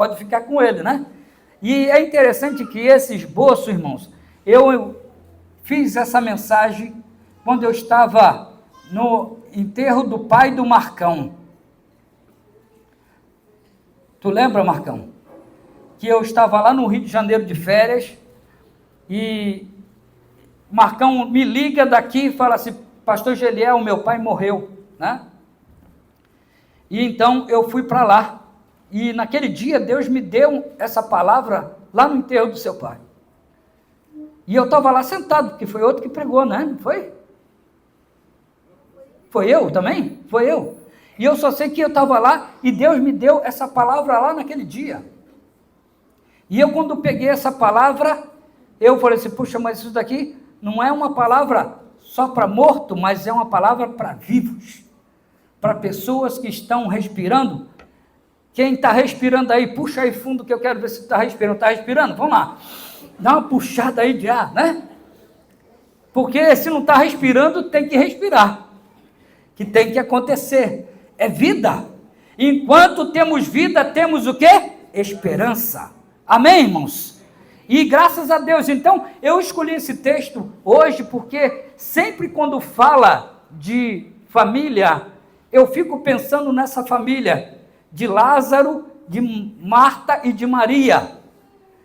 pode ficar com ele, né? E é interessante que esse esboço, irmãos, eu fiz essa mensagem quando eu estava no enterro do pai do Marcão. Tu lembra, Marcão? Que eu estava lá no Rio de Janeiro de férias e Marcão me liga daqui e fala assim: pastor Geliel, meu pai morreu, né? E então eu fui para lá. E naquele dia Deus me deu essa palavra lá no enterro do seu pai. E eu estava lá sentado, porque foi outro que pregou, né? Não foi? Foi eu também? Foi eu. E eu só sei que eu estava lá e Deus me deu essa palavra lá naquele dia. E eu, quando peguei essa palavra, eu falei assim: puxa, mas isso daqui não é uma palavra só para morto, mas é uma palavra para vivos, para pessoas que estão respirando. Quem está respirando aí, puxa aí fundo que eu quero ver se está respirando. Está respirando? Vamos lá. Dá uma puxada aí de ar, né? Porque se não está respirando, tem que respirar. Que tem que acontecer. É vida. Enquanto temos vida, temos o quê? Esperança. Amém, irmãos? E graças a Deus, então, eu escolhi esse texto hoje porque sempre quando fala de família, eu fico pensando nessa família de Lázaro, de Marta e de Maria.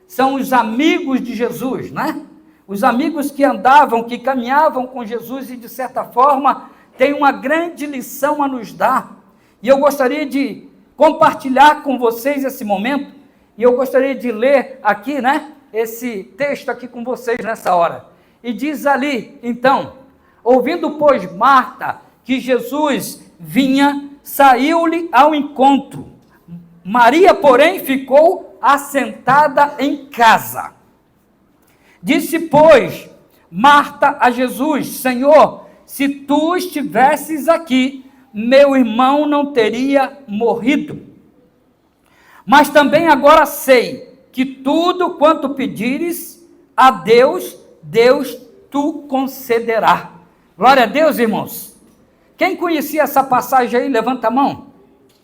São os amigos de Jesus, né? Os amigos que andavam, que caminhavam com Jesus e, de certa forma, têm uma grande lição a nos dar. E eu gostaria de compartilhar com vocês esse momento, e eu gostaria de ler aqui, né, esse texto aqui com vocês nessa hora. E diz ali, então: ouvindo, pois, Marta que Jesus vinha, saiu-lhe ao encontro. Maria, porém, ficou assentada em casa. Disse, pois, Marta a Jesus: Senhor, se tu estivesses aqui, meu irmão não teria morrido. Mas também agora sei que tudo quanto pedires a Deus, Deus tu concederá. Glória a Deus, irmãos. Quem conhecia essa passagem aí, levanta a mão.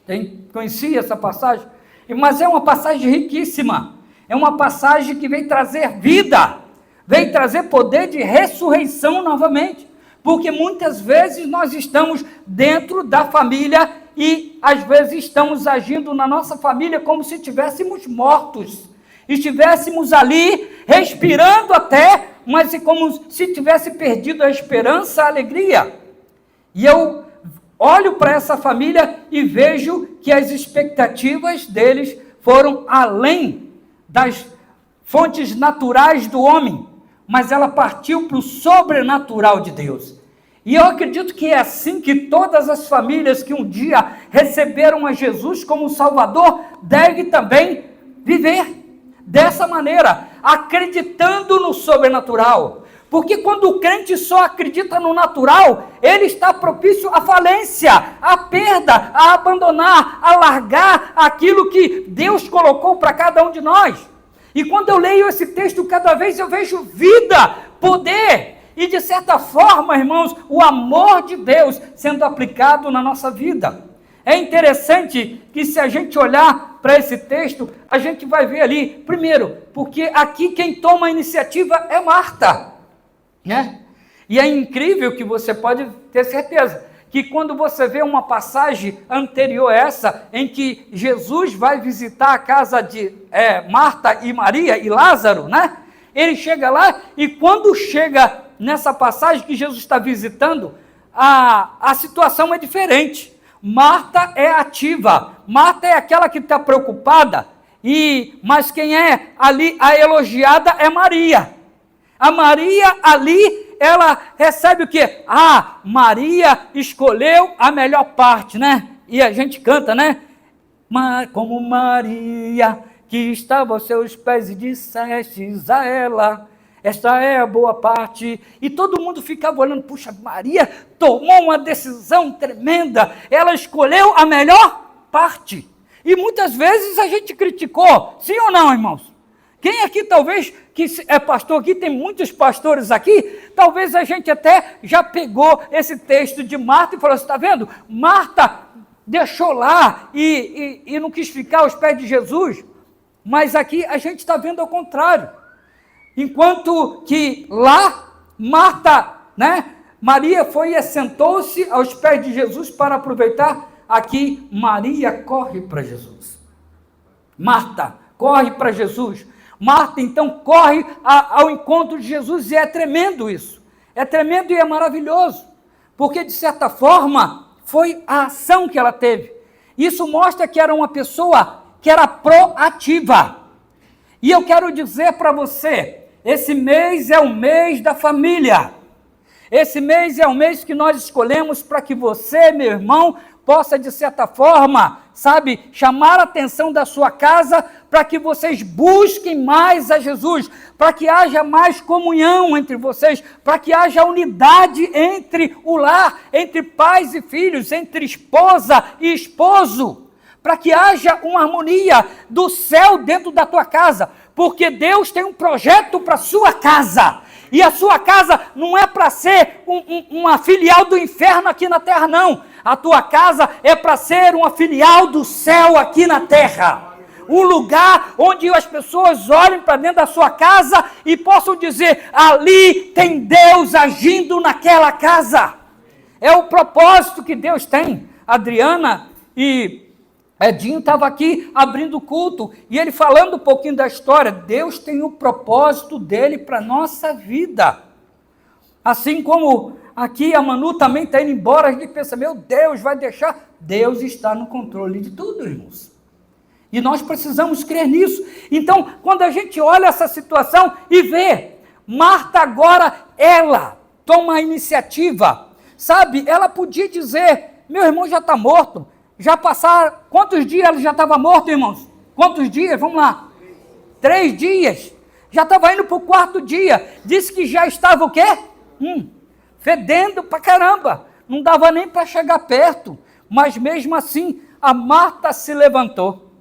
Quem conhecia essa passagem? Mas é uma passagem riquíssima. É uma passagem que vem trazer vida, vem trazer poder de ressurreição novamente. Porque muitas vezes nós estamos dentro da família e às vezes estamos agindo na nossa família como se estivéssemos mortos. Estivéssemos ali respirando até, mas como se tivesse perdido a esperança, a alegria. E eu olho para essa família e vejo que as expectativas deles foram além das fontes naturais do homem, mas ela partiu para o sobrenatural de Deus. E eu acredito que é assim que todas as famílias que um dia receberam a Jesus como Salvador devem também viver dessa maneira, acreditando no sobrenatural. Porque quando o crente só acredita no natural, ele está propício à falência, à perda, a abandonar, a largar aquilo que Deus colocou para cada um de nós. E quando eu leio esse texto, cada vez eu vejo vida, poder e, de certa forma, irmãos, o amor de Deus sendo aplicado na nossa vida. É interessante que, se a gente olhar para esse texto, a gente vai ver ali, primeiro, porque aqui quem toma a iniciativa é Marta, né? E é incrível que você pode ter certeza que quando você vê uma passagem anterior a essa, em que Jesus vai visitar a casa de Marta e Maria e Lázaro, né? Ele chega lá e quando chega nessa passagem que Jesus está visitando, a situação é diferente. Marta é ativa, Marta é aquela que está preocupada, mas quem é ali a elogiada é Maria. A Maria ali, ela recebe o quê? Maria escolheu a melhor parte, né? E a gente canta, né? Como Maria, que estava aos seus pés e dissestes a ela: esta é a boa parte. E todo mundo ficava olhando: puxa, Maria tomou uma decisão tremenda, ela escolheu a melhor parte. E muitas vezes a gente criticou, sim ou não, irmãos? Quem aqui talvez, que é pastor aqui, tem muitos pastores aqui, talvez a gente até já pegou esse texto de Marta e falou assim: está vendo? Marta deixou lá e não quis ficar aos pés de Jesus. Mas aqui a gente está vendo ao contrário. Enquanto que lá, Marta, Maria foi e sentou-se aos pés de Jesus para aproveitar. Aqui, Maria corre para Jesus. Marta corre para Jesus. Marta, então, corre ao encontro de Jesus, e é tremendo isso. É tremendo e é maravilhoso, porque, de certa forma, foi a ação que ela teve. Isso mostra que era uma pessoa que era proativa. E eu quero dizer para você, esse mês é o mês da família. Esse mês é o mês que nós escolhemos para que você, meu irmão, possa, de certa forma, chamar a atenção da sua casa, para que vocês busquem mais a Jesus, para que haja mais comunhão entre vocês, para que haja unidade entre o lar, entre pais e filhos, entre esposa e esposo, para que haja uma harmonia do céu dentro da tua casa, porque Deus tem um projeto para a sua casa. E a sua casa não é para ser uma filial do inferno aqui na terra, não. A tua casa é para ser uma filial do céu aqui na terra. Um lugar onde as pessoas olhem para dentro da sua casa e possam dizer, ali tem Deus agindo naquela casa. É o propósito que Deus tem. Adriana e Edinho estavam aqui abrindo o culto, e ele falando um pouquinho da história. Deus tem o propósito dele para a nossa vida. Assim como aqui a Manu também está indo embora, a gente pensa, meu Deus, vai deixar? Deus está no controle de tudo, irmãos. E nós precisamos crer nisso. Então, quando a gente olha essa situação e vê, Marta agora, ela toma a iniciativa. Ela podia dizer, meu irmão já está morto. Já passaram, quantos dias ele já estava morto, irmãos? Quantos dias? Vamos lá. 3 dias. Já estava indo para o 4º dia. Disse que já estava o quê? Fedendo pra caramba. Não dava nem para chegar perto. Mas mesmo assim, a Marta se levantou.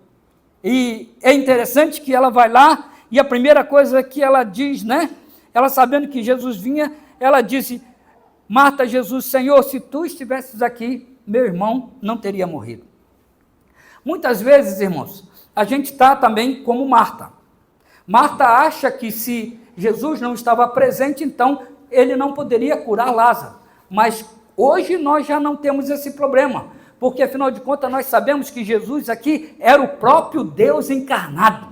E é interessante que ela vai lá, e a primeira coisa que ela diz, ela sabendo que Jesus vinha, ela disse, Marta, Jesus, Senhor, se tu estivesses aqui, meu irmão não teria morrido. Muitas vezes, irmãos, a gente está também como Marta. Marta acha que se Jesus não estava presente, então ele não poderia curar Lázaro. Mas hoje nós já não temos esse problema, porque afinal de contas nós sabemos que Jesus aqui era o próprio Deus encarnado.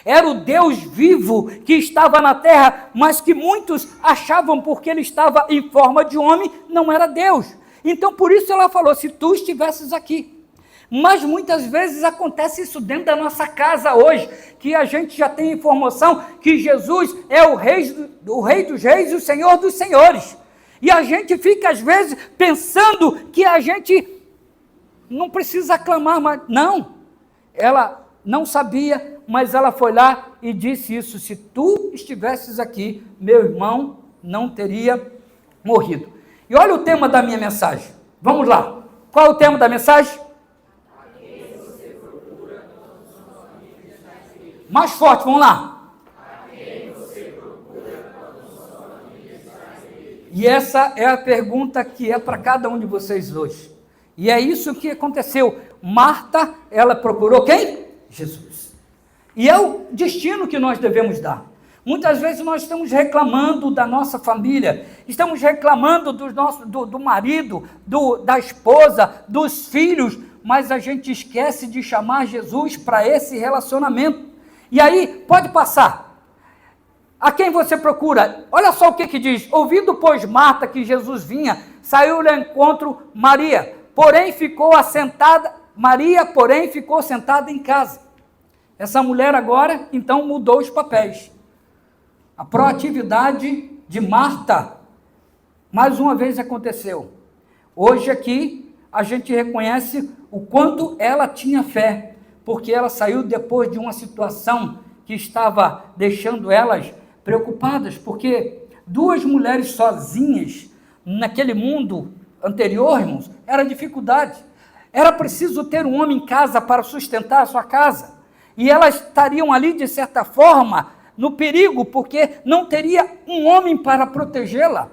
Era o Deus vivo que estava na terra, mas que muitos achavam, porque ele estava em forma de homem, não era Deus. Então, por isso ela falou, se tu estivesses aqui. Mas muitas vezes acontece isso dentro da nossa casa hoje, que a gente já tem informação que Jesus é o Rei dos Reis e o Senhor dos Senhores. E a gente fica, às vezes, pensando que a gente não precisa aclamar mais. Não, ela não sabia, mas ela foi lá e disse isso, se tu estivesses aqui, meu irmão não teria morrido. E olha o tema da minha mensagem. Vamos lá. Qual é o tema da mensagem? Mais forte, vamos lá. E essa é a pergunta que é para cada um de vocês hoje. E é isso que aconteceu. Marta, ela procurou quem? Jesus. E é o destino que nós devemos dar. Muitas vezes nós estamos reclamando da nossa família, estamos reclamando do marido, da esposa, dos filhos, mas a gente esquece de chamar Jesus para esse relacionamento. E aí, pode passar. A quem você procura? Olha só o que diz. Ouvindo, pois, Marta que Jesus vinha, saiu-lhe ao encontro Maria, Maria, porém, ficou sentada em casa. Essa mulher agora, então, mudou os papéis. A proatividade de Marta, mais uma vez aconteceu. Hoje aqui, a gente reconhece o quanto ela tinha fé, porque ela saiu depois de uma situação que estava deixando elas preocupadas, porque 2 mulheres sozinhas, naquele mundo anterior, irmãos, era dificuldade. Era preciso ter um homem em casa para sustentar a sua casa. E elas estariam ali, de certa forma, no perigo, porque não teria um homem para protegê-la.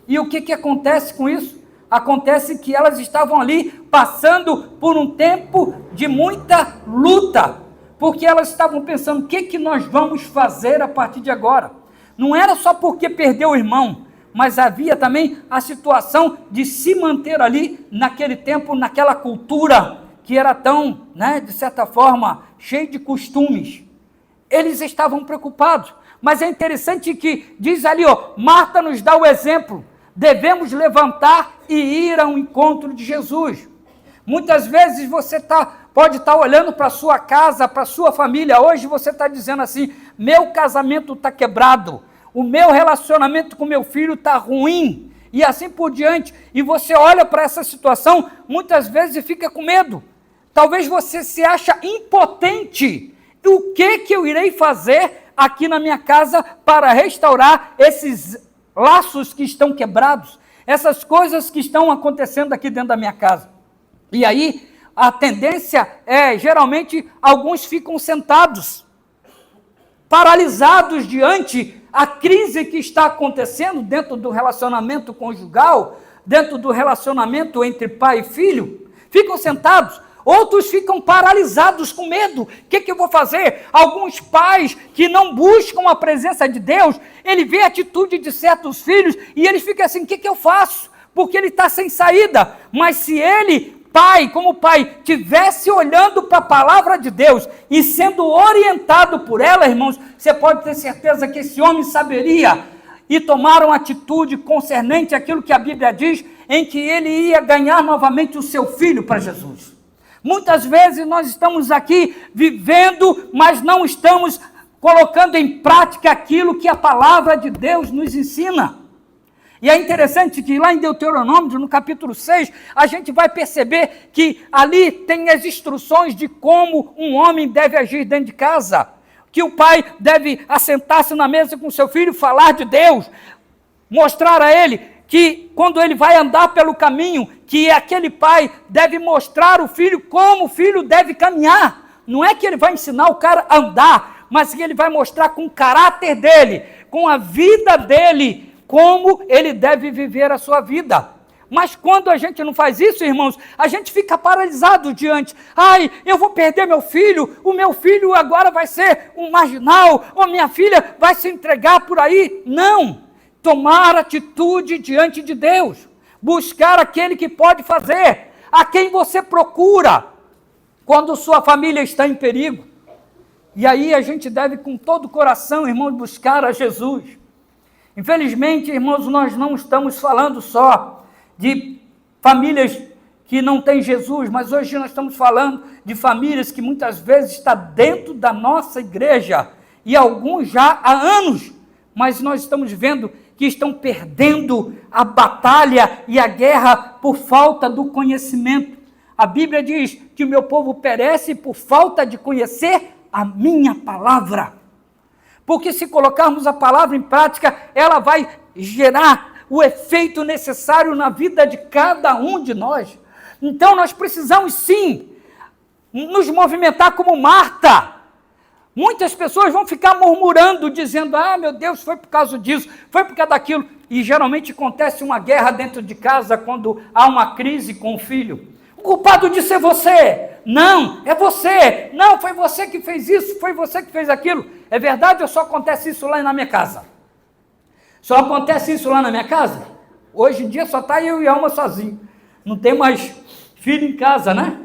E o que acontece com isso? Acontece que elas estavam ali passando por um tempo de muita luta, porque elas estavam pensando, o que nós vamos fazer a partir de agora? Não era só porque perdeu o irmão, mas havia também a situação de se manter ali, naquele tempo, naquela cultura, que era tão, de certa forma, cheia de costumes. Eles estavam preocupados, mas é interessante que diz ali, Marta nos dá o exemplo, devemos levantar e ir ao encontro de Jesus. Muitas vezes você pode estar olhando para a sua casa, para a sua família, hoje você está dizendo assim, meu casamento está quebrado, o meu relacionamento com meu filho está ruim, e assim por diante, e você olha para essa situação, muitas vezes e fica com medo, talvez você se acha impotente, o que eu irei fazer aqui na minha casa para restaurar esses laços que estão quebrados, essas coisas que estão acontecendo aqui dentro da minha casa. E aí, a tendência é, geralmente, alguns ficam sentados, paralisados diante a crise que está acontecendo dentro do relacionamento conjugal, dentro do relacionamento entre pai e filho, ficam sentados. Outros ficam paralisados com medo. O que eu vou fazer? Alguns pais que não buscam a presença de Deus, ele vê a atitude de certos filhos e ele fica assim, o que eu faço? Porque ele está sem saída. Mas se ele, como pai, tivesse olhando para a palavra de Deus e sendo orientado por ela, irmãos, você pode ter certeza que esse homem saberia e tomaram atitude concernente àquilo que a Bíblia diz, em que ele ia ganhar novamente o seu filho para Jesus. Muitas vezes nós estamos aqui vivendo, mas não estamos colocando em prática aquilo que a palavra de Deus nos ensina. E é interessante que lá em Deuteronômio, no capítulo 6, a gente vai perceber que ali tem as instruções de como um homem deve agir dentro de casa, que o pai deve assentar-se na mesa com seu filho, falar de Deus, mostrar a ele que quando ele vai andar pelo caminho, que aquele pai deve mostrar o filho como o filho deve caminhar. Não é que ele vai ensinar o cara a andar, mas que ele vai mostrar com o caráter dele, com a vida dele, como ele deve viver a sua vida. Mas quando a gente não faz isso, irmãos, a gente fica paralisado diante. Eu vou perder meu filho, o meu filho agora vai ser um marginal, ou minha filha vai se entregar por aí. Não! Tomar atitude diante de Deus, buscar aquele que pode fazer, a quem você procura, quando sua família está em perigo. E aí a gente deve com todo o coração, irmãos, buscar a Jesus. Infelizmente, irmãos, nós não estamos falando só de famílias que não têm Jesus, mas hoje nós estamos falando de famílias que muitas vezes estão dentro da nossa igreja, e alguns já há anos, mas nós estamos vendo que estão perdendo a batalha e a guerra por falta do conhecimento. A Bíblia diz que o meu povo perece por falta de conhecer a minha palavra. Porque se colocarmos a palavra em prática, ela vai gerar o efeito necessário na vida de cada um de nós. Então nós precisamos sim nos movimentar como Marta. Muitas pessoas vão ficar murmurando, dizendo, meu Deus, foi por causa disso, foi por causa daquilo. E geralmente acontece uma guerra dentro de casa quando há uma crise com o filho. O culpado disso é você. Não, é você. Não, foi você que fez isso, foi você que fez aquilo. É verdade ou só acontece isso lá na minha casa? Só acontece isso lá na minha casa? Hoje em dia só está eu e a Alma sozinho. Não tem mais filho em casa, né?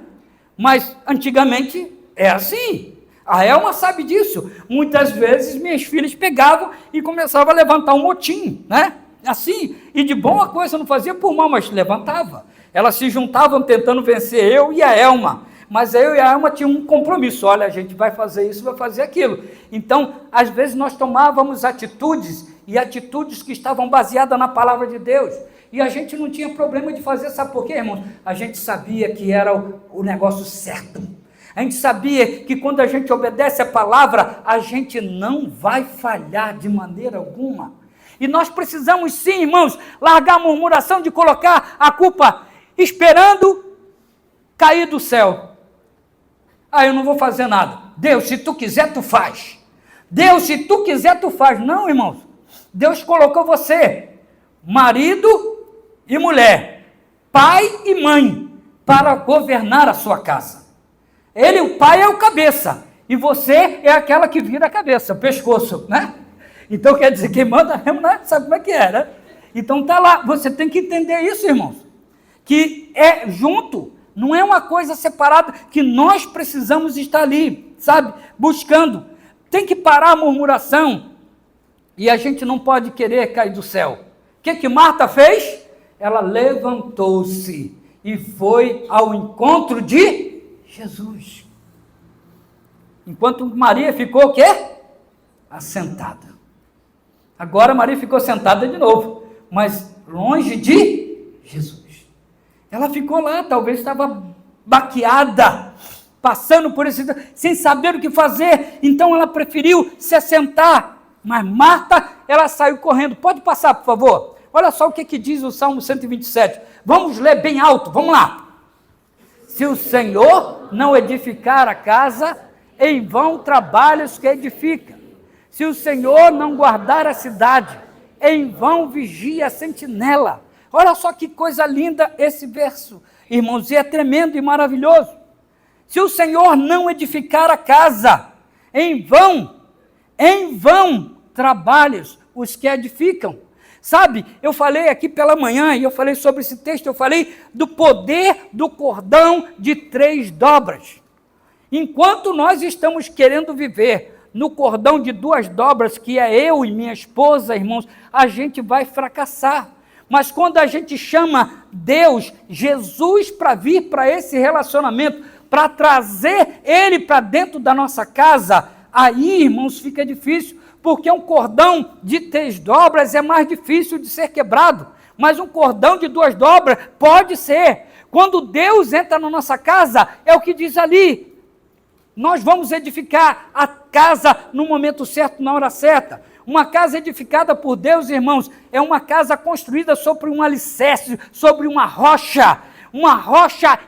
Mas antigamente é assim. A Elma sabe disso. Muitas vezes minhas filhas pegavam e começavam a levantar um motim, né? Assim, e de boa coisa, não fazia por mal, mas levantava. Elas se juntavam tentando vencer eu e a Elma. Mas eu e a Elma tinham um compromisso. Olha, a gente vai fazer isso, vai fazer aquilo. Então, às vezes nós tomávamos atitudes, e atitudes que estavam baseadas na palavra de Deus. E a gente não tinha problema de fazer, sabe por quê, irmão? A gente sabia que era o negócio certo. A gente sabia que quando a gente obedece a palavra, a gente não vai falhar de maneira alguma. E nós precisamos sim, irmãos, largar a murmuração de colocar a culpa esperando cair do céu. Eu não vou fazer nada. Deus, se tu quiser, tu faz. Deus, se tu quiser, tu faz. Não, irmãos. Deus colocou você, marido e mulher, pai e mãe, para governar a sua casa. Ele, o pai, é o cabeça. E você é aquela que vira a cabeça, o pescoço, né? Então quer dizer, quem manda mesmo, né? Sabe como é que é, né? Então tá lá, você tem que entender isso, irmãos. Que é junto, não é uma coisa separada, que nós precisamos estar ali, sabe? Buscando. Tem que parar a murmuração. E a gente não pode querer cair do céu. O que Marta fez? Ela levantou-se e foi ao encontro de Jesus. Enquanto Maria ficou o quê? Assentada. Agora Maria ficou sentada de novo, mas longe de Jesus. Ela ficou lá, talvez estava baqueada, passando por esse, sem saber o que fazer, então ela preferiu se assentar. Mas Marta, ela saiu correndo. Pode passar, por favor? Olha só o que diz o Salmo 127. Vamos ler bem alto, vamos lá. Se o Senhor não edificar a casa, em vão trabalha os que edificam. Se o Senhor não guardar a cidade, em vão vigia a sentinela. Olha só que coisa linda esse verso, irmãos, e é tremendo e maravilhoso. Se o Senhor não edificar a casa, em vão trabalhos os que edificam. Sabe, eu falei aqui pela manhã, e eu falei sobre esse texto, eu falei do poder do cordão de 3 dobras. Enquanto nós estamos querendo viver no cordão de 2 dobras, que é eu e minha esposa, irmãos, a gente vai fracassar. Mas quando a gente chama Deus, Jesus, para vir para esse relacionamento, para trazer Ele para dentro da nossa casa, aí, irmãos, fica difícil, porque um cordão de 3 dobras é mais difícil de ser quebrado, mas um cordão de 2 dobras pode ser. Quando Deus entra na nossa casa, é o que diz ali, nós vamos edificar a casa no momento certo, na hora certa. Uma casa edificada por Deus, irmãos, é uma casa construída sobre um alicerce, sobre uma rocha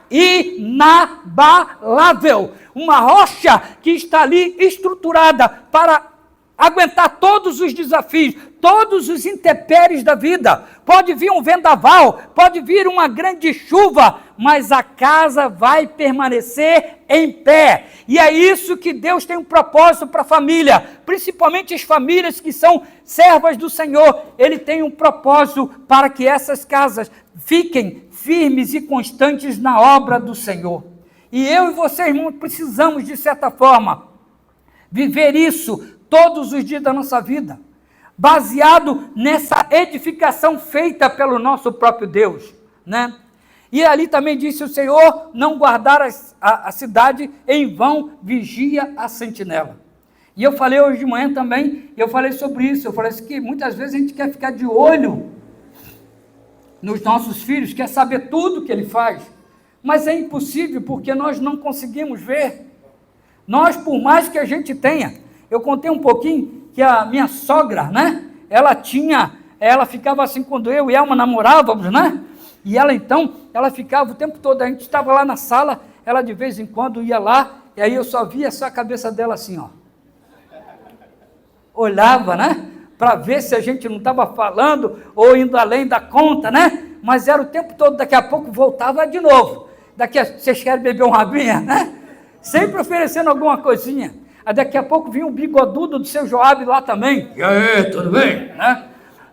inabalável, uma rocha que está ali estruturada para aguentar todos os desafios, todos os intempéries da vida. Pode vir um vendaval, pode vir uma grande chuva, mas a casa vai permanecer em pé. E é isso que Deus tem um propósito para a família, principalmente as famílias que são servas do Senhor. Ele tem um propósito para que essas casas fiquem firmes e constantes na obra do Senhor. E eu e você, irmão, precisamos, de certa forma, viver isso todos os dias da nossa vida, baseado nessa edificação feita pelo nosso próprio Deus, né? E ali também disse o Senhor, não guardar a cidade, em vão vigia a sentinela. E eu falei hoje de manhã também, eu falei sobre isso, eu falei assim, que muitas vezes a gente quer ficar de olho nos nossos filhos, quer saber tudo que ele faz, mas é impossível, porque nós não conseguimos ver. Nós, por mais que a gente tenha, eu contei um pouquinho que a minha sogra, né, ela ficava assim, quando eu e Elma namorávamos, né, e ela ficava o tempo todo, a gente estava lá na sala, ela de vez em quando ia lá, e aí eu só via só a cabeça dela assim, ó, olhava, né, para ver se a gente não estava falando, ou indo além da conta, né, mas era o tempo todo, daqui a pouco voltava de novo, vocês querem beber uma aguinha, né, sempre oferecendo alguma coisinha. Daqui a pouco vinha o bigodudo do seu Joabe lá também. E aí, tudo bem? Né?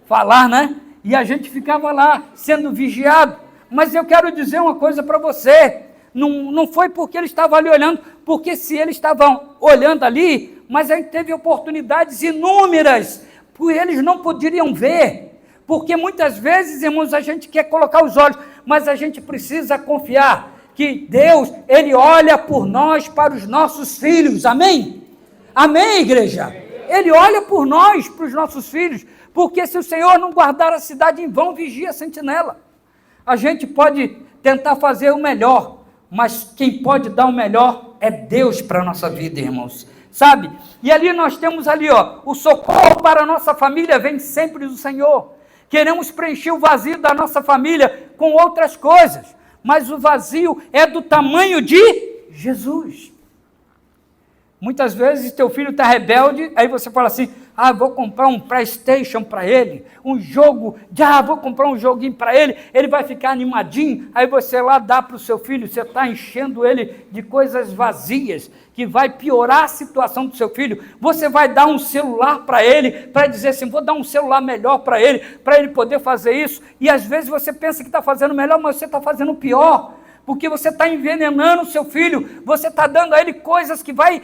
Falar, né? E a gente ficava lá, sendo vigiado. Mas eu quero dizer uma coisa para você. Não foi porque ele estava ali olhando, porque se eles estavam olhando ali, mas a gente teve oportunidades inúmeras, porque eles não poderiam ver. Porque muitas vezes, irmãos, a gente quer colocar os olhos, mas a gente precisa confiar que Deus, Ele olha por nós, para os nossos filhos. Amém? Amém, igreja? Ele olha por nós, para os nossos filhos, porque se o Senhor não guardar a cidade, em vão vigia a sentinela. A gente pode tentar fazer o melhor, mas quem pode dar o melhor é Deus para a nossa vida, irmãos. Sabe? E ali nós temos ali, ó, o socorro para a nossa família vem sempre do Senhor. Queremos preencher o vazio da nossa família com outras coisas, mas o vazio é do tamanho de Jesus. Muitas vezes teu filho está rebelde, aí você fala assim, vou comprar um PlayStation para ele, um jogo, vou comprar um joguinho para ele, ele vai ficar animadinho, aí você lá dá para o seu filho, você está enchendo ele de coisas vazias, que vai piorar a situação do seu filho. Você vai dar um celular para ele, para dizer assim, vou dar um celular melhor para ele poder fazer isso, e às vezes você pensa que está fazendo melhor, mas você está fazendo pior, porque você está envenenando o seu filho, você está dando a ele coisas que vai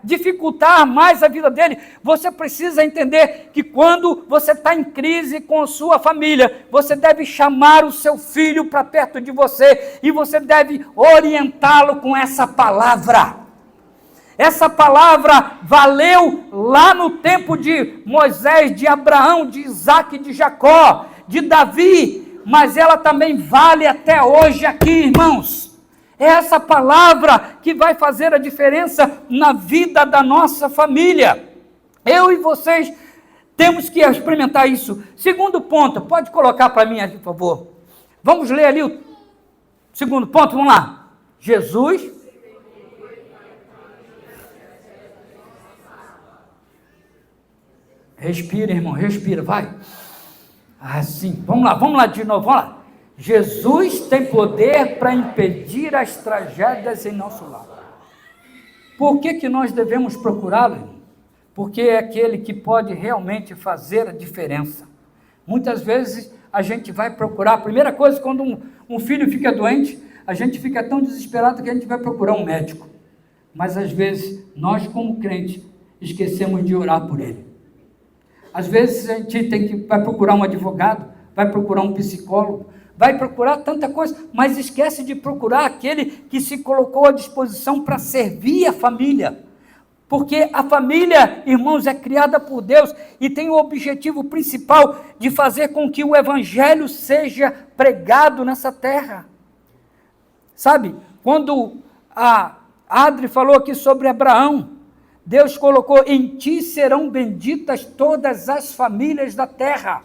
dificultar mais a vida dele. Você precisa entender que quando você está em crise com a sua família, você deve chamar o seu filho para perto de você, e você deve orientá-lo com essa palavra. Essa palavra valeu lá no tempo de Moisés, de Abraão, de Isaac, de Jacó, de Davi, mas ela também vale até hoje aqui, irmãos. É essa palavra que vai fazer a diferença na vida da nossa família. Eu e vocês temos que experimentar isso. Segundo ponto, pode colocar para mim aqui, por favor. Vamos ler ali o segundo ponto, vamos lá. Jesus... Respira, irmão, respira, vai. Assim, vamos lá de novo, vamos lá. Jesus tem poder para impedir as tragédias em nosso lar. Por que nós devemos procurá-lo? Porque é aquele que pode realmente fazer a diferença. Muitas vezes a gente vai procurar, a primeira coisa, quando um filho fica doente, a gente fica tão desesperado que a gente vai procurar um médico. Mas às vezes, nós como crentes, esquecemos de orar por ele. Às vezes a gente vai procurar um advogado, vai procurar um psicólogo, vai procurar tanta coisa, mas esquece de procurar aquele que se colocou à disposição para servir a família. Porque a família, irmãos, é criada por Deus e tem o objetivo principal de fazer com que o evangelho seja pregado nessa terra. Sabe, quando a Adri falou aqui sobre Abraão, Deus colocou, em ti serão benditas todas as famílias da terra.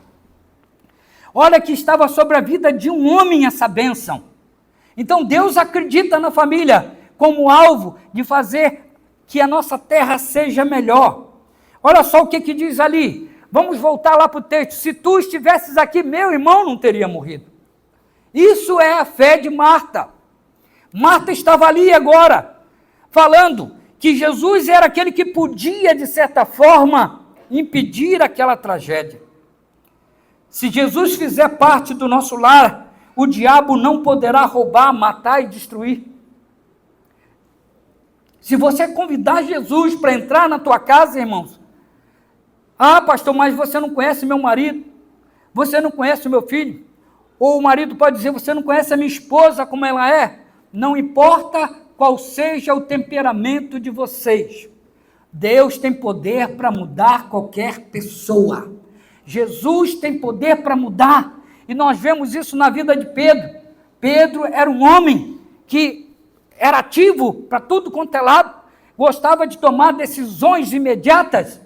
Olha que estava sobre a vida de um homem essa bênção. Então Deus acredita na família como alvo de fazer que a nossa terra seja melhor. Olha só o que diz ali. Vamos voltar lá para o texto. Se tu estivesses aqui, meu irmão não teria morrido. Isso é a fé de Marta. Marta estava ali agora, falando que Jesus era aquele que podia, de certa forma, impedir aquela tragédia. Se Jesus fizer parte do nosso lar, o diabo não poderá roubar, matar e destruir. Se você convidar Jesus para entrar na tua casa, irmãos, pastor, mas você não conhece meu marido, você não conhece o meu filho, ou o marido pode dizer, você não conhece a minha esposa como ela é, não importa qual seja o temperamento de vocês, Deus tem poder para mudar qualquer pessoa. Jesus tem poder para mudar, e nós vemos isso na vida de Pedro. Pedro era um homem que era ativo para tudo quanto é lado, gostava de tomar decisões imediatas,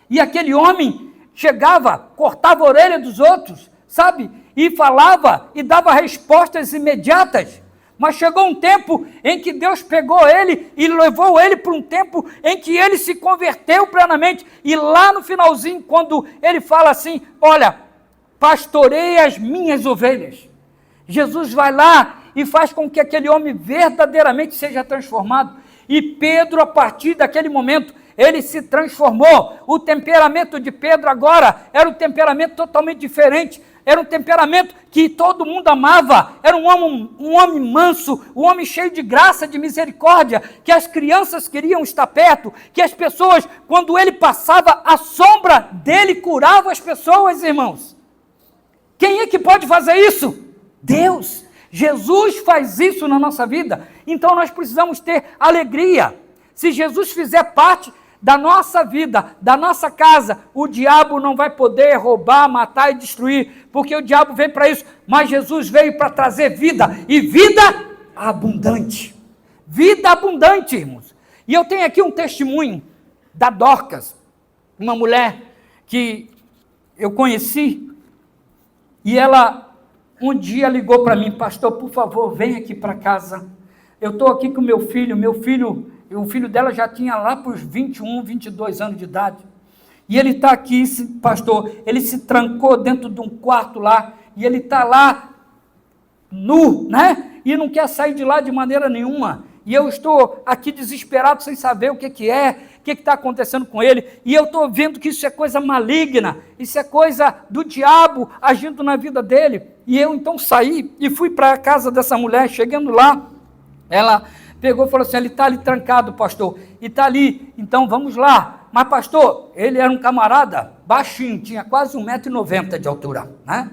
e aquele homem chegava, cortava a orelha dos outros, sabe, e falava, e dava respostas imediatas. Mas chegou um tempo em que Deus pegou ele e levou ele para um tempo em que ele se converteu plenamente. E lá no finalzinho, quando ele fala assim, olha, pastorei as minhas ovelhas. Jesus vai lá e faz com que aquele homem verdadeiramente seja transformado. E Pedro, a partir daquele momento, ele se transformou. O temperamento de Pedro agora era um temperamento totalmente diferente. Era um temperamento que todo mundo amava, era um homem manso, um homem cheio de graça, de misericórdia, que as crianças queriam estar perto, que as pessoas, quando ele passava, a sombra dele curava as pessoas, irmãos. Quem é que pode fazer isso? Deus. Jesus faz isso na nossa vida, então nós precisamos ter alegria. Se Jesus fizer parte da nossa vida, da nossa casa, o diabo não vai poder roubar, matar e destruir, porque o diabo veio para isso, mas Jesus veio para trazer vida, e vida abundante. Vida abundante, irmãos. E eu tenho aqui um testemunho da Dorcas, uma mulher que eu conheci, e ela um dia ligou para mim, pastor, por favor, vem aqui para casa, eu estou aqui com meu filho o filho dela já tinha lá para os 21, 22 anos de idade. E ele está aqui, pastor, ele se trancou dentro de um quarto lá, e ele está lá, nu, né? E não quer sair de lá de maneira nenhuma. E eu estou aqui desesperado, sem saber o que é, o que está acontecendo com ele, e eu estou vendo que isso é coisa maligna, isso é coisa do diabo agindo na vida dele. E eu então saí e fui para a casa dessa mulher. Chegando lá, ela pegou e falou assim: ele está ali trancado, pastor, e está ali, então vamos lá. Mas, pastor, ele era um camarada baixinho, tinha quase 1,90 m de altura, né?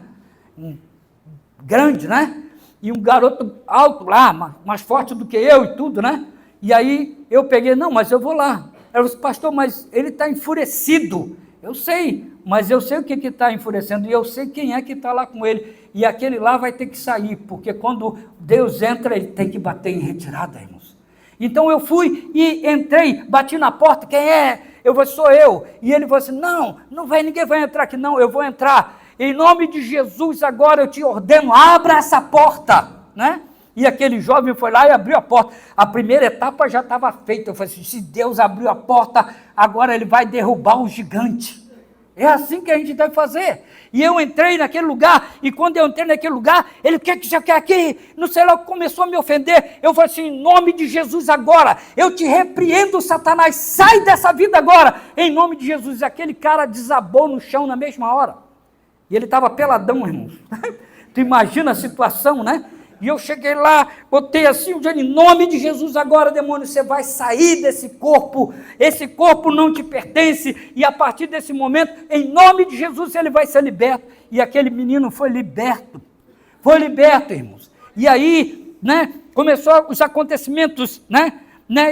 Grande, né? E um garoto alto lá, mais forte do que eu e tudo, né? E aí eu peguei, não, mas eu vou lá. Ela disse: pastor, mas ele está enfurecido. Eu sei, mas eu sei o que está enfurecendo, e eu sei quem é que está lá com ele. E aquele lá vai ter que sair, porque quando Deus entra, ele tem que bater em retirada, irmãos. Então eu fui e entrei, bati na porta: quem é? Eu falei: sou eu. E ele falou assim: não vai, ninguém vai entrar aqui não, eu vou entrar. Em nome de Jesus, agora eu te ordeno, abra essa porta, né? E aquele jovem foi lá e abriu a porta. A primeira etapa já estava feita. Eu falei assim: se Deus abriu a porta, agora ele vai derrubar um gigante. É assim que a gente deve fazer. E eu entrei naquele lugar, e quando eu entrei naquele lugar, ele: o que você quer aqui? Não sei lá, começou a me ofender. Eu falei assim: em nome de Jesus agora, eu te repreendo, Satanás, sai dessa vida agora, em nome de Jesus. E aquele cara desabou no chão na mesma hora. E ele estava peladão, irmãos. Tu imagina a situação, né? E eu cheguei lá, botei assim, em nome de Jesus agora, demônio, você vai sair desse corpo, esse corpo não te pertence, e a partir desse momento, em nome de Jesus, ele vai ser liberto. E aquele menino foi liberto, irmãos. E aí, né, começou os acontecimentos, né,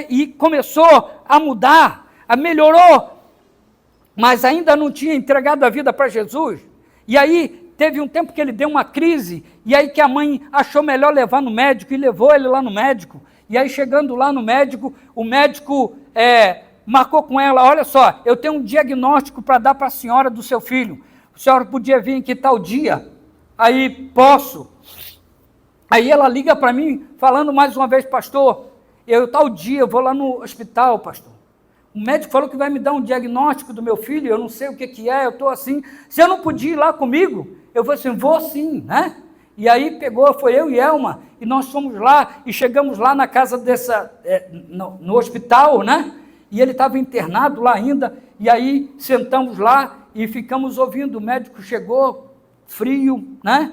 e começou a mudar, melhorou, mas ainda não tinha entregado a vida para Jesus. E aí, teve um tempo que ele deu uma crise, e aí que a mãe achou melhor levar no médico, e levou ele lá no médico. E aí, chegando lá no médico, o médico marcou com ela: olha só, eu tenho um diagnóstico para dar para a senhora do seu filho. A senhora podia vir aqui tal dia? Aí: posso. Aí ela liga para mim, falando mais uma vez: pastor, eu tal dia, eu vou lá no hospital, pastor. O médico falou que vai me dar um diagnóstico do meu filho, eu não sei o que é, eu estou assim. Se eu não podia ir lá comigo, eu falei assim: vou sim, né? E aí pegou, foi eu e Elma, e nós fomos lá, e chegamos lá na casa no hospital, né? E ele estava internado lá ainda, e aí sentamos lá e ficamos ouvindo. O médico chegou, frio, né?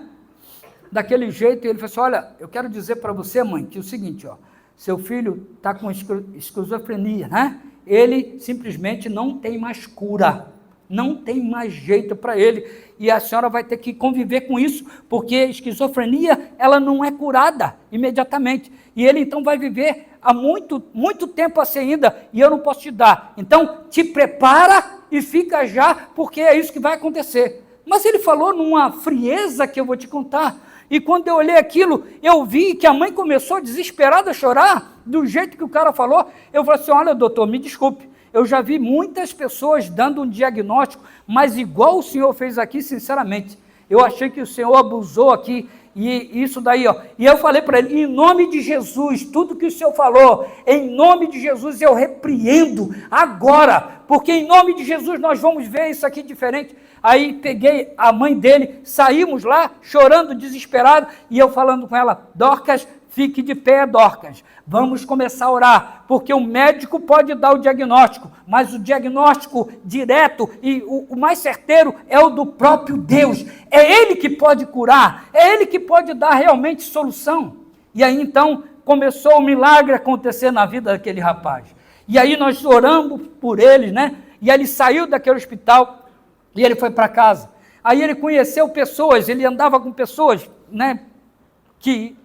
Daquele jeito, e ele falou assim: olha, eu quero dizer para você, mãe, que é o seguinte, ó, seu filho está com esquizofrenia, né? Ele simplesmente não tem mais cura, não tem mais jeito para ele, e a senhora vai ter que conviver com isso, porque a esquizofrenia, ela não é curada imediatamente, e ele então vai viver há muito, muito tempo assim ainda, e eu não posso te dar. Então, te prepara e fica já, porque é isso que vai acontecer. Mas ele falou numa frieza que eu vou te contar. E quando eu olhei aquilo, eu vi que a mãe começou desesperada a chorar, do jeito que o cara falou. Eu falei assim: olha, doutor, me desculpe, eu já vi muitas pessoas dando um diagnóstico, mas igual o senhor fez aqui, sinceramente, eu achei que o senhor abusou aqui, e isso daí, ó. E eu falei para ele: em nome de Jesus, tudo que o senhor falou, em nome de Jesus eu repreendo agora, porque em nome de Jesus nós vamos ver isso aqui diferente. Aí peguei a mãe dele, saímos lá, chorando, desesperado, e eu falando com ela: Dorcas, fique de pé, Dorcas, vamos começar a orar, porque o médico pode dar o diagnóstico, mas o diagnóstico direto e o mais certeiro é o do próprio Deus. É Ele que pode curar, é Ele que pode dar realmente solução. E aí então começou o milagre a acontecer na vida daquele rapaz. E aí nós oramos por ele, né? E aí ele saiu daquele hospital e ele foi para casa. Aí ele conheceu pessoas, ele andava com pessoas, né, que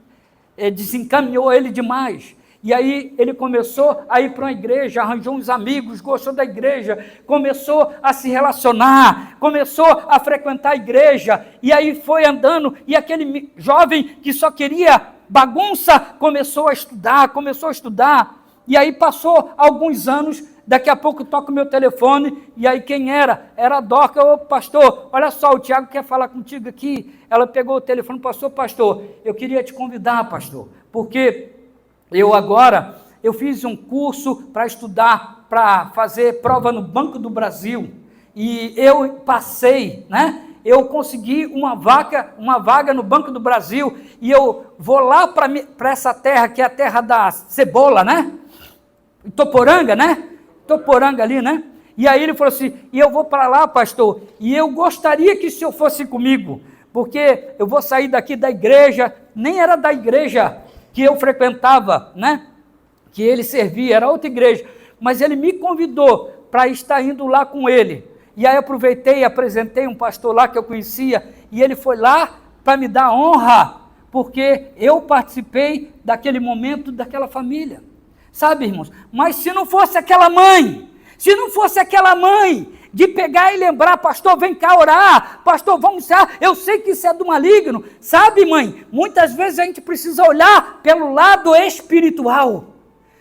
desencaminhou ele demais. E aí ele começou a ir para uma igreja, arranjou uns amigos, gostou da igreja, começou a se relacionar, começou a frequentar a igreja, e aí foi andando, e aquele jovem que só queria bagunça, começou a estudar, e aí passou alguns anos. Daqui a pouco toca o meu telefone, e aí quem era? Era a Dorca. Ô pastor, olha só, o Tiago quer falar contigo aqui. Ela pegou o telefone, pastor, eu queria te convidar, pastor, porque eu agora, eu fiz um curso para estudar, para fazer prova no Banco do Brasil, e eu passei, né? Eu consegui uma vaga no Banco do Brasil, e eu vou lá para essa terra, que é a terra da cebola, né? Toporanga, né? Toporanga ali, né? E aí ele falou assim, e eu vou para lá, pastor, e eu gostaria que o senhor fosse comigo, porque eu vou sair daqui da igreja, nem era da igreja que eu frequentava, né? Que ele servia, era outra igreja, mas ele me convidou para estar indo lá com ele. E aí aproveitei e apresentei um pastor lá que eu conhecia, e ele foi lá para me dar honra, porque eu participei daquele momento, daquela família. Sabe, irmãos? Mas se não fosse aquela mãe, de pegar e lembrar, pastor, vem cá orar, pastor, vamos orar, eu sei que isso é do maligno. Sabe, mãe, muitas vezes a gente precisa olhar pelo lado espiritual.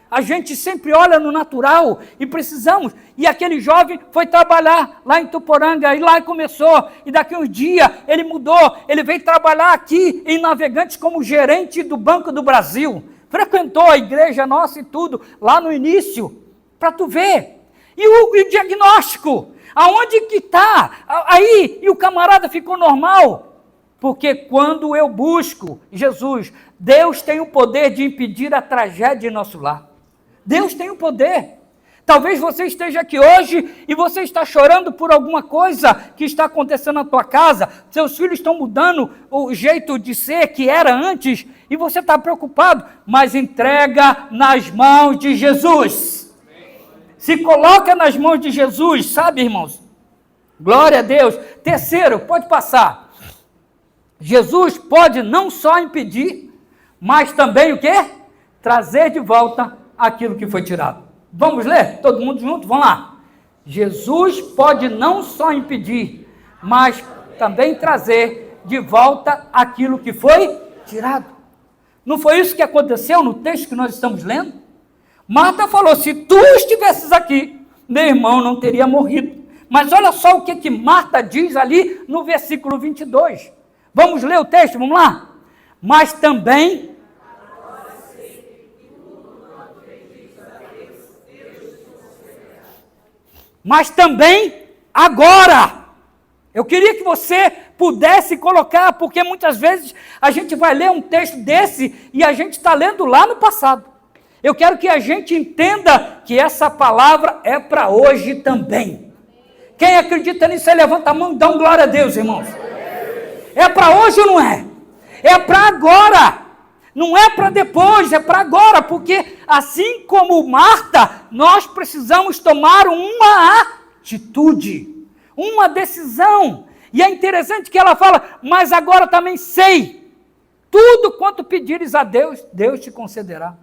A gente sempre olha no natural e precisamos. E aquele jovem foi trabalhar lá em Tuporanga, e lá começou. E daqui uns dias ele mudou, ele veio trabalhar aqui em Navegantes como gerente do Banco do Brasil. Frequentou a igreja nossa e tudo, lá no início, para tu ver. E o diagnóstico, aonde que está? Aí, e o camarada ficou normal. Porque quando eu busco Jesus, Deus tem o poder de impedir a tragédia em nosso lar. Deus tem o poder. Talvez você esteja aqui hoje e você está chorando por alguma coisa que está acontecendo na tua casa, seus filhos estão mudando o jeito de ser que era antes, e você está preocupado, mas entrega nas mãos de Jesus. Se coloca nas mãos de Jesus, sabe, irmãos? Glória a Deus. Terceiro, pode passar. Jesus pode não só impedir, mas também o quê? Trazer de volta aquilo que foi tirado. Vamos ler? Todo mundo junto? Vamos lá. Jesus pode não só impedir, mas também trazer de volta aquilo que foi tirado. Não foi isso que aconteceu no texto que nós estamos lendo? Marta falou, se tu estivesses aqui, meu irmão não teria morrido. Mas olha só o que Marta diz ali no versículo 22. Vamos ler o texto, vamos lá? Mas também... Mas também agora, eu queria que você pudesse colocar, porque muitas vezes a gente vai ler um texto desse e a gente está lendo lá no passado. Eu quero que a gente entenda que essa palavra é para hoje também. Quem acredita nisso, aí levanta a mão e dá um glória a Deus, irmãos. É para hoje ou não é? É para agora. Não é para depois, é para agora, porque assim como Marta, nós precisamos tomar uma atitude, uma decisão. E é interessante que ela fala, mas agora também sei, tudo quanto pedires a Deus, Deus te concederá.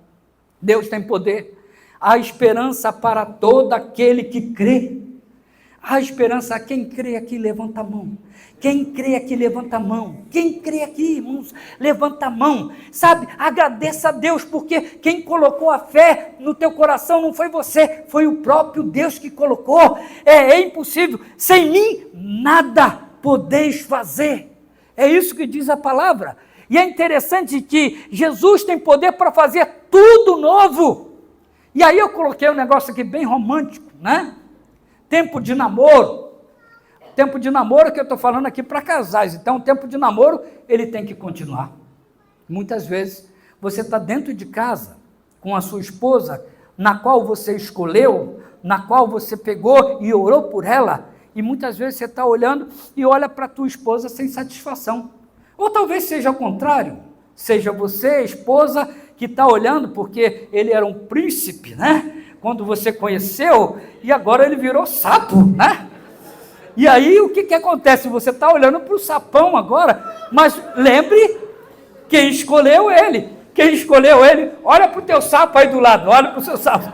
Deus tem poder. Há esperança para todo aquele que crê. Há esperança. Quem crê aqui, levanta a mão. Quem crê aqui, levanta a mão. Quem crê aqui, irmãos, levanta a mão. Sabe, agradeça a Deus, porque quem colocou a fé no teu coração não foi você, foi o próprio Deus que colocou. É impossível. Sem mim, nada podeis fazer. É isso que diz a palavra. E é interessante que Jesus tem poder para fazer tudo novo. E aí eu coloquei um negócio aqui bem romântico, né? Tempo de namoro. Tempo de namoro que eu estou falando aqui para casais. Então, o tempo de namoro, ele tem que continuar. Muitas vezes, você está dentro de casa com a sua esposa, na qual você escolheu, na qual você pegou e orou por ela, e muitas vezes você está olhando e olha para a tua esposa sem satisfação. Ou talvez seja o contrário, seja você, esposa, que está olhando porque ele era um príncipe, né? Quando você conheceu, e agora ele virou sapo, né? E aí o que acontece? Você está olhando para o sapão agora, mas lembre quem escolheu ele. Quem escolheu ele, olha para o teu sapo aí do lado, olha para o seu sapo.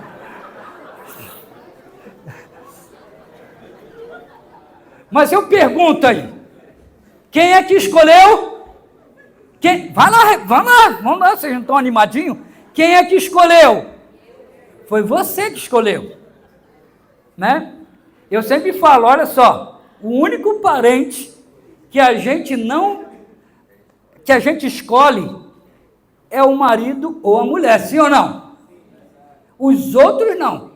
Mas eu pergunto aí, quem é que escolheu? Quem? Vai lá, vamos lá, vocês não estão animadinhos? Quem é que escolheu? Foi você que escolheu, né? Eu sempre falo, olha só, o único parente que a gente escolhe é o marido ou a mulher, sim ou não? Os outros não.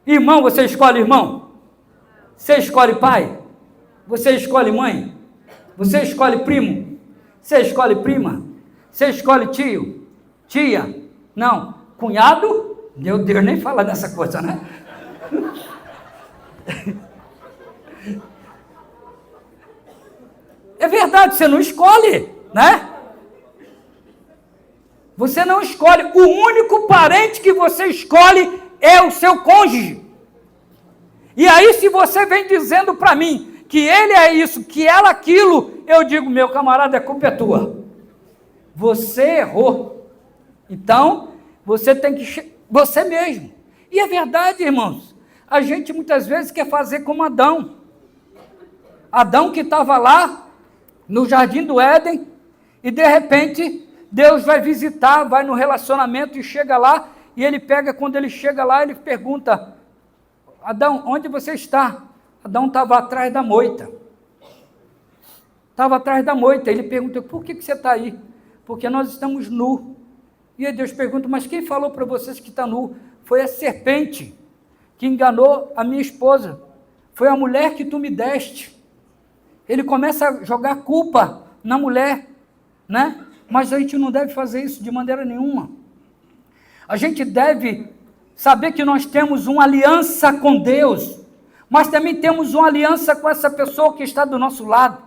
Irmão, você escolhe irmão? Você escolhe pai? Você escolhe mãe? Você escolhe primo? Você escolhe prima? Você escolhe tio? Tia? Não. Cunhado? Meu Deus, nem fala dessa coisa, né? É verdade, você não escolhe, né? Você não escolhe. O único parente que você escolhe é o seu cônjuge. E aí, se você vem dizendo para mim que ele é isso, que ela aquilo, eu digo, meu camarada, a culpa é tua. Você errou. Então, você tem que... Você mesmo. E é verdade, irmãos. A gente muitas vezes quer fazer como Adão. Adão que estava lá no Jardim do Éden e de repente Deus vai visitar, vai no relacionamento e chega lá e ele pega, quando ele chega lá, ele pergunta, Adão, onde você está? Adão estava atrás da moita. Estava atrás da moita. Ele pergunta, por que você está aí? Porque nós estamos nus. E aí Deus pergunta, mas quem falou para vocês que está nu? Foi a serpente que enganou a minha esposa. Foi a mulher que tu me deste. Ele começa a jogar culpa na mulher, né? Mas a gente não deve fazer isso de maneira nenhuma. A gente deve saber que nós temos uma aliança com Deus, mas também temos uma aliança com essa pessoa que está do nosso lado.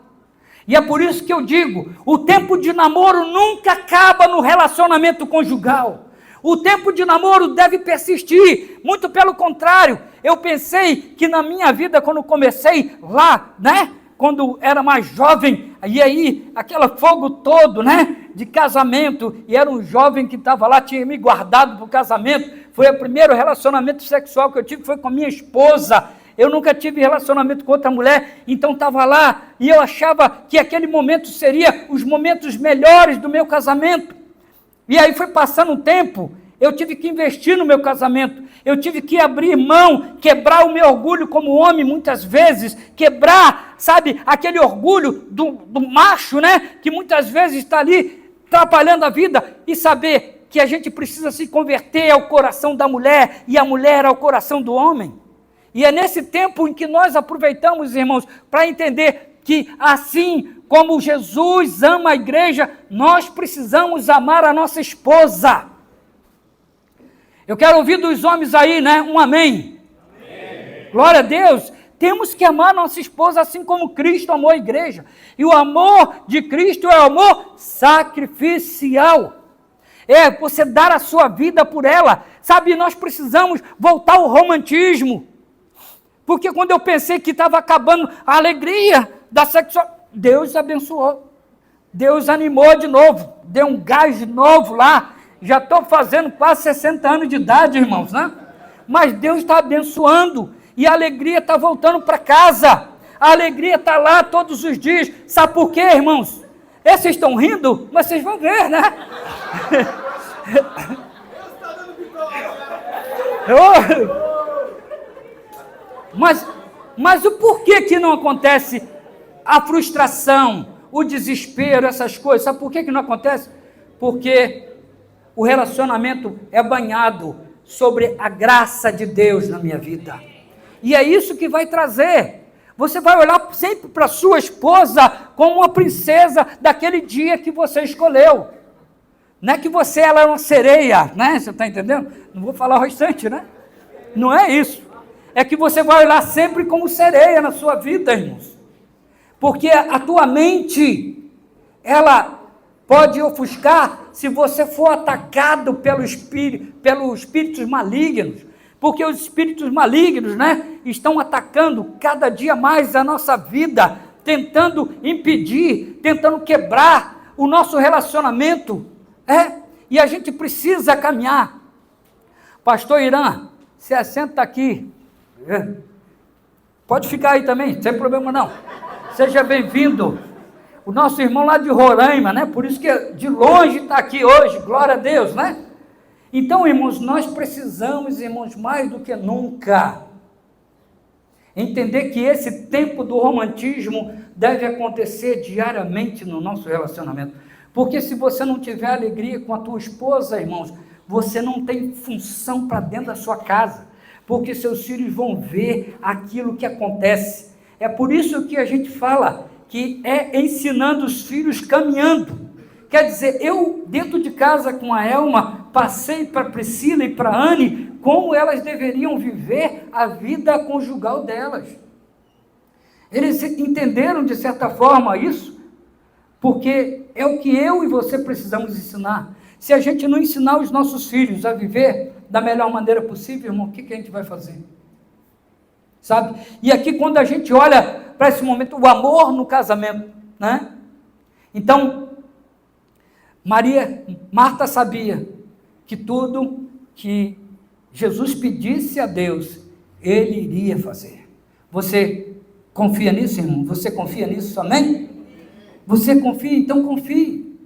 E é por isso que eu digo, o tempo de namoro nunca acaba no relacionamento conjugal. O tempo de namoro deve persistir, muito pelo contrário. Eu pensei que na minha vida, quando comecei lá, né? Quando era mais jovem, e aí, aquele fogo todo, né, de casamento, e era um jovem que estava lá, tinha me guardado para o casamento, foi o primeiro relacionamento sexual que eu tive, foi com a minha esposa, eu nunca tive relacionamento com outra mulher, então estava lá, e eu achava que aquele momento seria os momentos melhores do meu casamento, e aí foi passando um tempo, eu tive que investir no meu casamento, eu tive que abrir mão, quebrar o meu orgulho como homem muitas vezes, quebrar, sabe, aquele orgulho do macho, né, que muitas vezes está ali atrapalhando a vida, e saber que a gente precisa se converter ao coração da mulher, e a mulher ao coração do homem. E é nesse tempo em que nós aproveitamos, irmãos, para entender que assim como Jesus ama a igreja, nós precisamos amar a nossa esposa. Eu quero ouvir dos homens aí, né? Um amém. Amém. Glória a Deus. Temos que amar nossa esposa assim como Cristo amou a igreja. E o amor de Cristo é o amor sacrificial. É você dar a sua vida por ela. Sabe, nós precisamos voltar ao romantismo. Porque quando eu pensei que estava acabando a alegria da sexualidade, Deus abençoou. Deus animou de novo. Deu um gás novo lá. Já estou fazendo quase 60 anos de idade, irmãos, né? Mas Deus está abençoando e a alegria está voltando para casa. A alegria está lá todos os dias. Sabe por quê, irmãos? Vocês estão rindo, mas vocês vão ver, né? Mas o porquê que não acontece a frustração, o desespero, essas coisas? Sabe por que não acontece? Porque o relacionamento é banhado sobre a graça de Deus na minha vida. E é isso que vai trazer. Você vai olhar sempre para sua esposa como uma princesa daquele dia que você escolheu. Não é que ela é uma sereia, né? Você está entendendo? Não vou falar o restante, né? Não é isso. É que você vai olhar sempre como sereia na sua vida, irmãos. Porque a tua mente, ela pode ofuscar se você for atacado pelos espíritos malignos, porque os espíritos malignos, né, estão atacando cada dia mais a nossa vida, tentando impedir, tentando quebrar o nosso relacionamento, e a gente precisa caminhar. Pastor Irã, se assenta aqui, pode ficar aí também, sem problema não, seja bem-vindo. O nosso irmão lá de Roraima, né? Por isso que de longe está aqui hoje, glória a Deus, né? Então, irmãos, nós precisamos, irmãos, mais do que nunca, entender que esse tempo do romantismo deve acontecer diariamente no nosso relacionamento. Porque se você não tiver alegria com a tua esposa, irmãos, você não tem função para dentro da sua casa, porque seus filhos vão ver aquilo que acontece. É por isso que a gente fala que é ensinando os filhos caminhando. Quer dizer, eu dentro de casa com a Elma, passei para a Priscila e para a Anne como elas deveriam viver a vida conjugal delas. Eles entenderam de certa forma isso, porque é o que eu e você precisamos ensinar. Se a gente não ensinar os nossos filhos a viver da melhor maneira possível, irmão, o que a gente vai fazer? Sabe? E aqui quando a gente olha para esse momento, o amor no casamento, né? Então, Marta sabia que tudo que Jesus pedisse a Deus, Ele iria fazer. Você confia nisso, irmão? Você confia nisso, amém? Você confia? Então confie.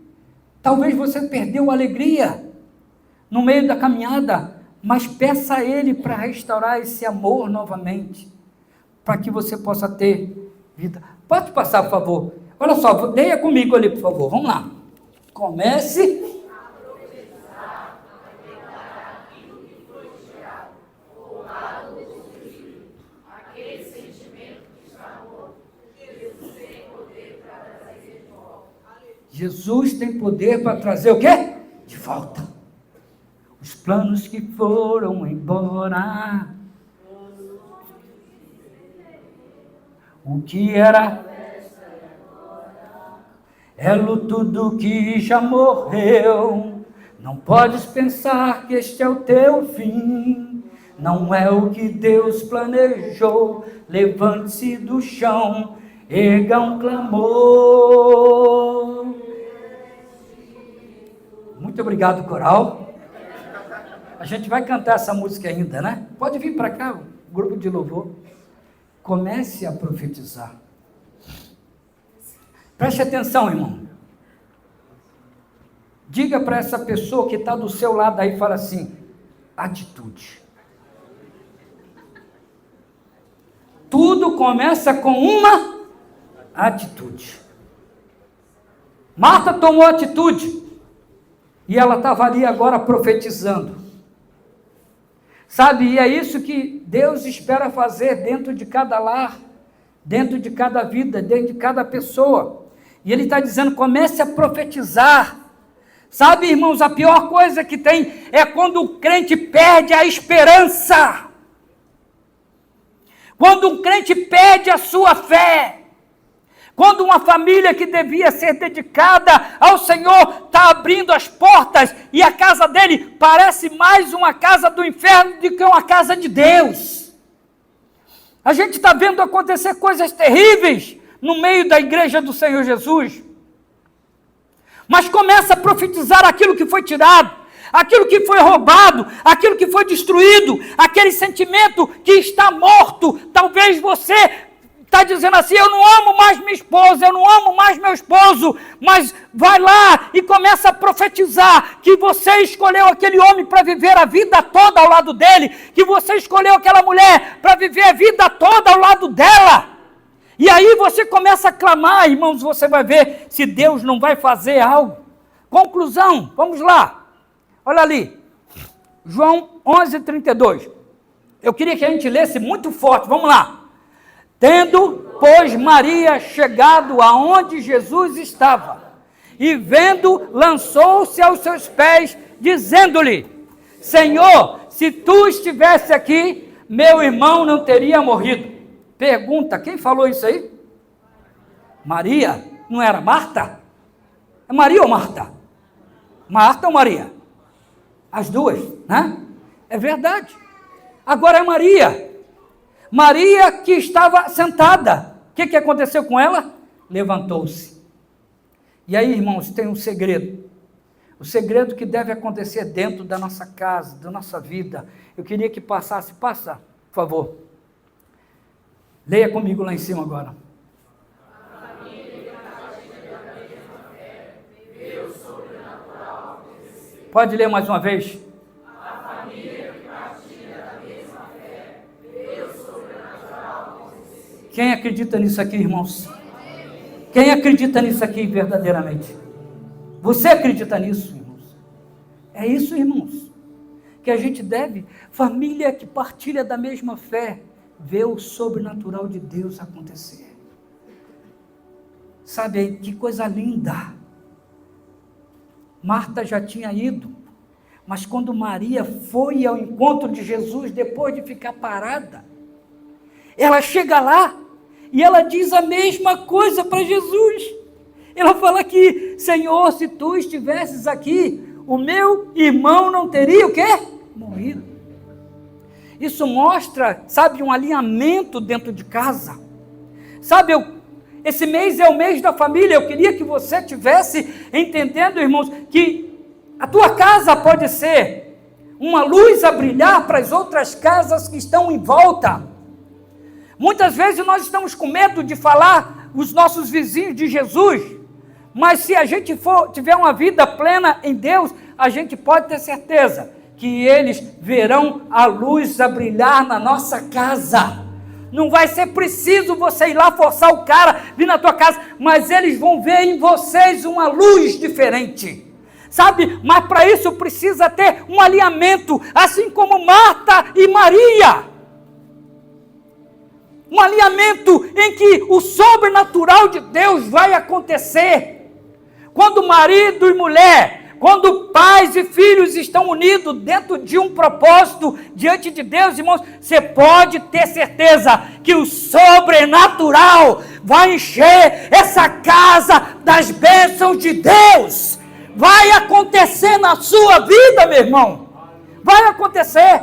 Talvez você perdeu a alegria no meio da caminhada, mas peça a Ele para restaurar esse amor novamente, para que você possa ter vida. Pode passar, por favor. Olha só, leia comigo ali, por favor. Vamos lá. Comece a profetizar, a declarar aquilo que foi gerado, o lado do filho, aquele sentimento que está morto. Jesus tem poder para trazer de volta. Jesus tem poder para trazer o quê? De volta. Os planos que foram embora. O que era é luto do que já morreu. Não podes pensar que este é o teu fim. Não é o que Deus planejou. Levante-se do chão, erga um clamor. Muito obrigado, coral. A gente vai cantar essa música ainda, né? Pode vir para cá, grupo de louvor. Comece a profetizar. Preste atenção, irmão. Diga para essa pessoa que está do seu lado aí, fala assim, atitude. Tudo começa com uma atitude. Marta tomou atitude. E ela estava ali agora profetizando. Sabe, e é isso que Deus espera fazer dentro de cada lar, dentro de cada vida, dentro de cada pessoa. E Ele está dizendo, comece a profetizar. Sabe, irmãos, a pior coisa que tem é quando o crente perde a esperança. Quando um crente perde a sua fé. Quando uma família que devia ser dedicada ao Senhor está abrindo as portas e a casa dele parece mais uma casa do inferno do que uma casa de Deus. A gente está vendo acontecer coisas terríveis no meio da igreja do Senhor Jesus. Mas começa a profetizar aquilo que foi tirado, aquilo que foi roubado, aquilo que foi destruído, aquele sentimento que está morto. Talvez você está dizendo assim, eu não amo mais minha esposa, eu não amo mais meu esposo, mas vai lá e começa a profetizar que você escolheu aquele homem para viver a vida toda ao lado dele, que você escolheu aquela mulher para viver a vida toda ao lado dela. E aí você começa a clamar, irmãos, você vai ver se Deus não vai fazer algo. Conclusão, vamos lá. Olha ali, João 11:32. Eu queria que a gente lesse muito forte, vamos lá. Tendo, pois, Maria chegado aonde Jesus estava, e vendo, lançou-se aos seus pés, dizendo-lhe, Senhor, se tu estivesse aqui, meu irmão não teria morrido. Pergunta, quem falou isso aí? Maria, não era Marta? É Maria ou Marta? Marta ou Maria? As duas, né? É verdade. Agora é Maria. Maria que estava sentada. O que aconteceu com ela? Levantou-se. E aí, irmãos, tem um segredo. O segredo que deve acontecer dentro da nossa casa, da nossa vida. Eu queria que passasse, passa, por favor. Leia comigo lá em cima agora. Pode ler mais uma vez? A família que partilha da mesma fé, Deus sobrenatural. Quem acredita nisso aqui, irmãos? Quem acredita nisso aqui verdadeiramente? Você acredita nisso, irmãos? É isso, irmãos. que a gente deve? Família que partilha da mesma fé, vê o sobrenatural de Deus acontecer. Sabe, que coisa linda. Marta já tinha ido, mas quando Maria foi ao encontro de Jesus, depois de ficar parada, ela chega lá e ela diz a mesma coisa para Jesus. Ela fala que, Senhor, se tu estivesses aqui, o meu irmão não teria o quê? Morrido. Isso mostra, sabe, um alinhamento dentro de casa. Sabe, esse mês é o mês da família. Eu queria que você tivesse entendendo, irmãos, que a tua casa pode ser uma luz a brilhar para as outras casas que estão em volta. Muitas vezes nós estamos com medo de falar os nossos vizinhos de Jesus, mas se a gente tiver uma vida plena em Deus, a gente pode ter certeza que eles verão a luz a brilhar na nossa casa. Não vai ser preciso você ir lá forçar o cara, vir na tua casa, mas eles vão ver em vocês uma luz diferente. Sabe, mas para isso precisa ter um alinhamento, assim como Marta e Maria. Um alinhamento em que o sobrenatural de Deus vai acontecer. Quando marido e mulher, quando pais e filhos estão unidos dentro de um propósito diante de Deus, irmãos, você pode ter certeza que o sobrenatural vai encher essa casa das bênçãos de Deus. Vai acontecer na sua vida, meu irmão. Vai acontecer.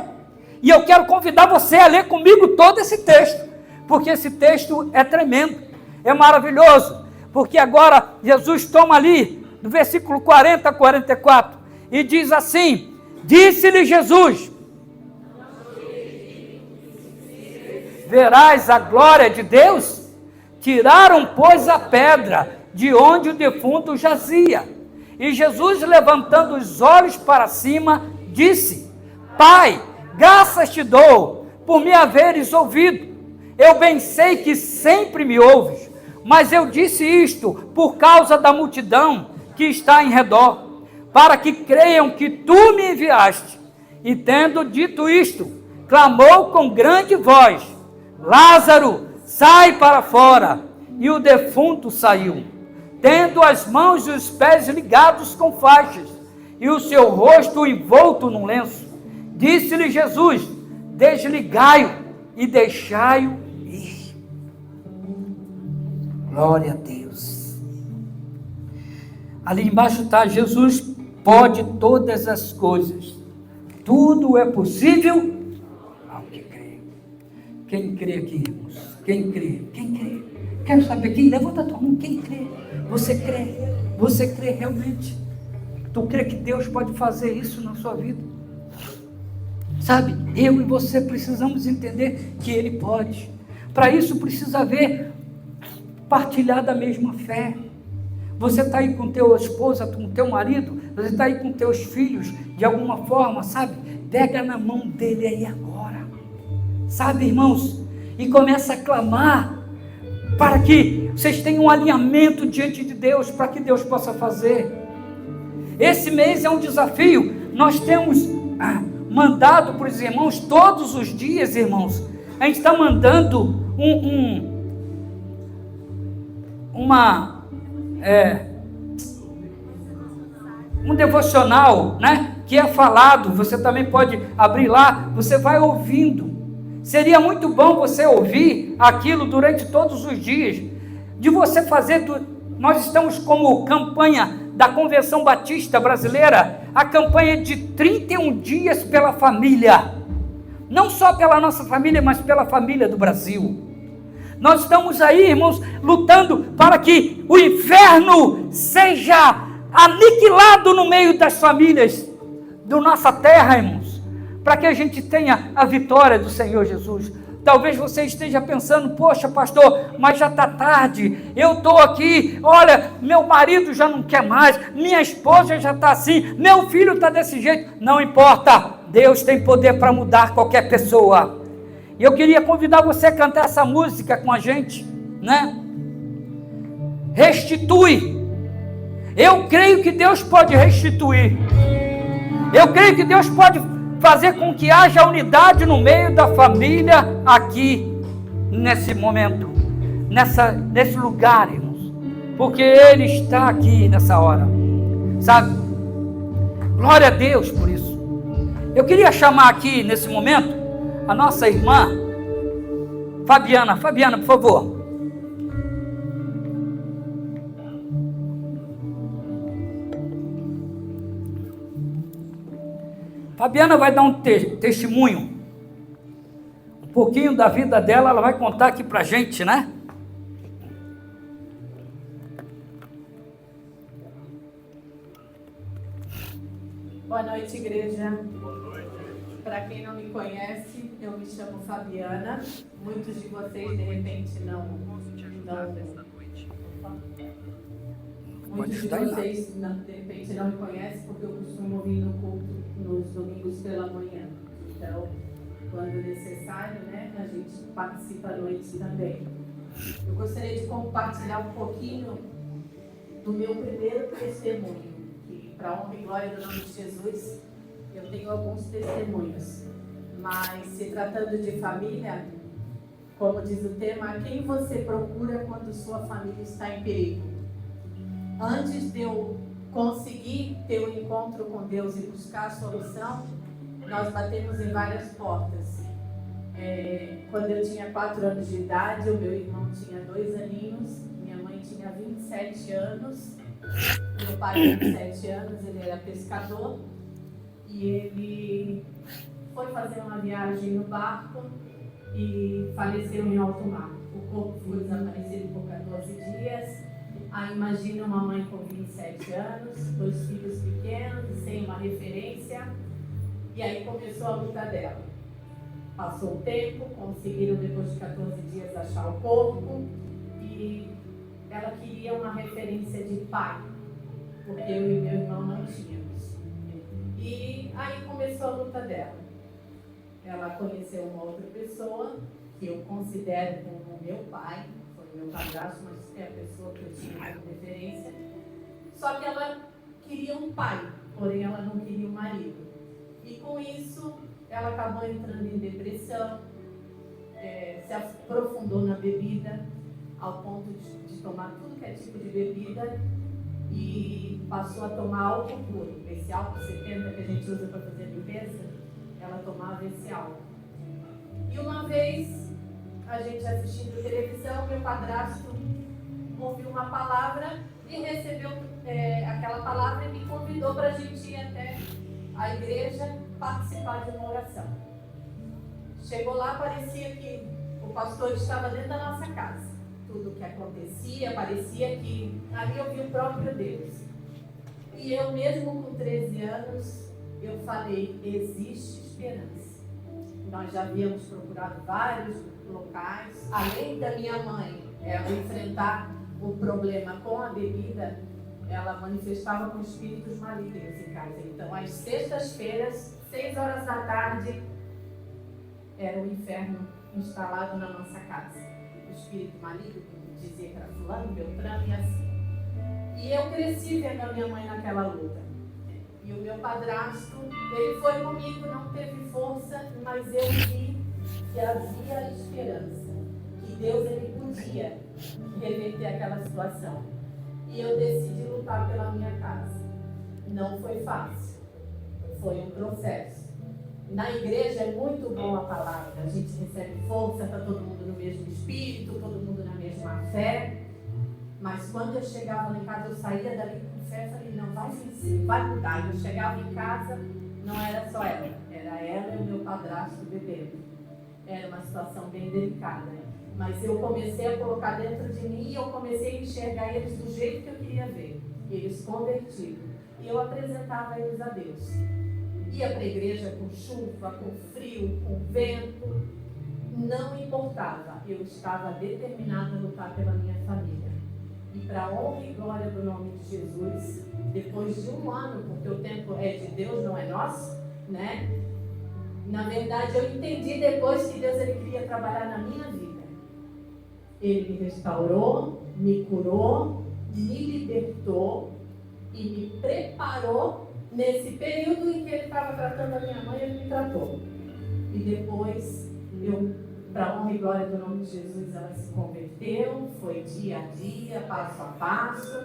E eu quero convidar você a ler comigo todo esse texto, porque esse texto é tremendo, é maravilhoso. Porque agora Jesus toma ali, no versículo 40 a 44, e diz assim: disse-lhe Jesus: verás a glória de Deus? Tiraram, pois, a pedra de onde o defunto jazia. E Jesus, levantando os olhos para cima, disse: Pai, graças te dou por me haveres ouvido. Eu bem sei que sempre me ouves, mas eu disse isto por causa da multidão que está em redor, para que creiam que tu me enviaste. E tendo dito isto, clamou com grande voz: Lázaro, sai para fora. E o defunto saiu, tendo as mãos e os pés ligados com faixas, e o seu rosto envolto num lenço. Disse-lhe Jesus: desligai-o e deixai-o ir. Glória a Deus. Ali embaixo está: Jesus pode todas as coisas. Tudo é possível ao que crê. Quem crê aqui, irmãos? Quem crê? Quem crê? Quero saber quem. Levanta a tua mão. Quem crê? Você crê? Você crê realmente? Tu crê que Deus pode fazer isso na sua vida? Sabe, eu e você precisamos entender que Ele pode. Para isso precisa haver partilhar da mesma fé. Você está aí com teu esposa, com teu marido, você está aí com teus filhos, de alguma forma, sabe? Pega na mão dele aí agora. Sabe, irmãos? E começa a clamar para que vocês tenham um alinhamento diante de Deus, para que Deus possa fazer. Esse mês é um desafio. Nós temos mandado para os irmãos todos os dias, irmãos. A gente está mandando um devocional, né? Que é falado. Você também pode abrir lá, você vai ouvindo. Seria muito bom você ouvir aquilo durante todos os dias, de você fazer. Nós estamos como campanha da Convenção Batista Brasileira, a campanha de 31 dias pela família, não só pela nossa família, mas pela família do Brasil. Nós estamos aí, irmãos, lutando para que o inferno seja aniquilado no meio das famílias da nossa terra, irmãos, para que a gente tenha a vitória do Senhor Jesus. Talvez você esteja pensando: poxa, pastor, mas já está tarde, eu estou aqui, olha, meu marido já não quer mais, minha esposa já está assim, meu filho está desse jeito. Não importa, Deus tem poder para mudar qualquer pessoa. E eu queria convidar você a cantar essa música com a gente, né? Restitui. Eu creio que Deus pode restituir. Eu creio que Deus pode fazer com que haja unidade no meio da família aqui, nesse momento, nesse lugar, irmãos, porque Ele está aqui nessa hora, sabe? Glória a Deus por isso. Eu queria chamar aqui, nesse momento, a nossa irmã Fabiana. Fabiana, por favor. Fabiana vai dar um testemunho, um pouquinho da vida dela, ela vai contar aqui pra gente, né? Boa noite, igreja. Boa noite. Para quem não me conhece, eu me chamo Fabiana. Muitos de vocês, de repente, não. Muitos de vocês, de repente, não me conhecem, porque eu costumo vir no culto nos domingos pela manhã. Então, quando necessário, né, a gente participa à noite também. Eu gostaria de compartilhar um pouquinho do meu primeiro testemunho. Para a honra e glória do nome de Jesus, eu tenho alguns testemunhos, mas se tratando de família, como diz o tema, quem você procura quando sua família está em perigo? Antes de eu conseguir ter um encontro com Deus e buscar a solução, nós batemos em várias portas. Quando eu tinha 4 anos de idade, o meu irmão tinha 2 aninhos, minha mãe tinha 27 anos, meu pai, 27 anos, ele era pescador e ele foi fazer uma viagem no barco e faleceu em alto mar. O corpo foi desaparecido por 14 dias. Aí imagina uma mãe com 27 anos, 2 filhos pequenos, sem uma referência, e aí começou a luta dela. Passou o tempo, conseguiram depois de 14 dias achar o corpo e ela queria uma referência de pai, porque eu e meu irmão não tínhamos. E aí começou a luta dela. Ela conheceu uma outra pessoa, que eu considero como meu pai, foi meu padrasto, mas é a pessoa que eu tinha como referência. Só que ela queria um pai, porém ela não queria um marido. E com isso, ela acabou entrando em depressão, se aprofundou na bebida, ao ponto de tomar tudo que é tipo de bebida, e passou a tomar álcool puro. Esse álcool 70 que a gente usa para fazer limpeza, ela tomava esse álcool. E uma vez, a gente assistindo televisão, meu padrasto ouviu uma palavra e recebeu aquela palavra e me convidou para a gente ir até a igreja participar de uma oração. Chegou lá, parecia que o pastor estava dentro da nossa casa. Tudo o que acontecia, parecia que ali eu vi o próprio Deus. E eu mesmo com 13 anos, eu falei, existe esperança. Nós já havíamos procurado vários locais, além da minha mãe, ela enfrentar o problema com a bebida, ela manifestava com espíritos malignos em casa. Então, às sextas-feiras, 6 horas da tarde, era o inferno instalado na nossa casa. O espírito maligno dizia que era fulano, beltrano e assim. E eu cresci vendo a minha mãe naquela luta. E o meu padrasto, ele foi comigo, não teve força, mas eu vi que havia esperança. Que Deus, ele podia reverter aquela situação. E eu decidi lutar pela minha casa. Não foi fácil. Foi um processo. Na igreja é muito boa a palavra. A gente recebe força, está todo mundo no mesmo espírito, todo mundo na mesma fé. Mas quando eu chegava lá em casa, eu saía dali com fé, falei, não, vai vencer, vai mudar. Eu chegava em casa, não era só ela, era ela e o meu padrasto bebendo. Era uma situação bem delicada, né? Mas eu comecei a colocar dentro de mim e eu comecei a enxergar eles do jeito que eu queria ver. Eles convertidos. E eu apresentava eles a Deus. Ia para a igreja com chuva, com frio, com vento. Não importava. Eu estava determinada a lutar pela minha família. E para a honra e glória do nome de Jesus, depois de 1 ano, porque o tempo é de Deus, não é nosso, né? Na verdade, eu entendi depois que Deus, ele queria trabalhar na minha vida. Ele me restaurou, me curou, me libertou e me preparou Nesse período em que ele estava tratando a minha mãe, ele me tratou. E depois, para a honra e glória do nome de Jesus, ela se converteu, foi dia a dia, passo a passo.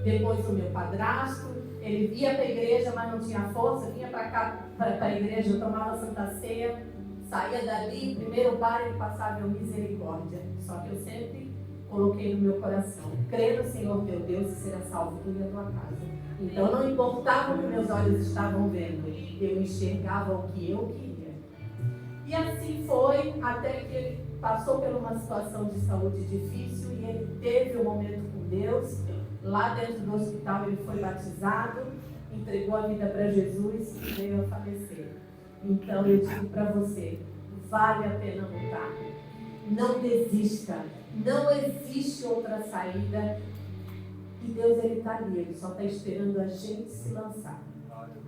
Depois o meu padrasto, ele ia para a igreja, mas não tinha força, vinha para cá, para a igreja, tomava Santa Ceia, saía dali, primeiro bar ele passava meu misericórdia. Só que eu sempre coloquei no meu coração, crer no Senhor teu Deus e será salvo tu e a tua casa. Então não importava o que meus olhos estavam vendo, eu enxergava o que eu queria. E assim foi, até que ele passou por uma situação de saúde difícil e ele teve um momento com Deus. Lá dentro do hospital ele foi batizado, entregou a vida para Jesus e veio a falecer. Então eu digo para você, vale a pena lutar. Não desista, não existe outra saída. E Deus, ele está ali, ele só está esperando a gente se lançar.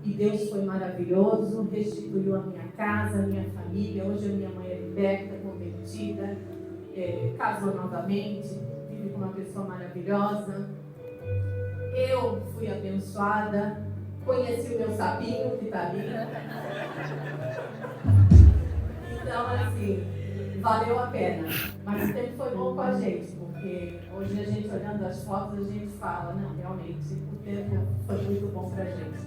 E Deus foi maravilhoso, restituiu a minha casa, a minha família. Hoje a minha mãe é liberta, convertida, casou novamente, vive com uma pessoa maravilhosa. Eu fui abençoada, conheci o meu sapinho que está ali. Então, assim, valeu a pena. Mas o tempo foi bom com a gente, porque hoje a gente, olhando as fotos, a gente fala, não, realmente, o tempo foi muito bom para a gente.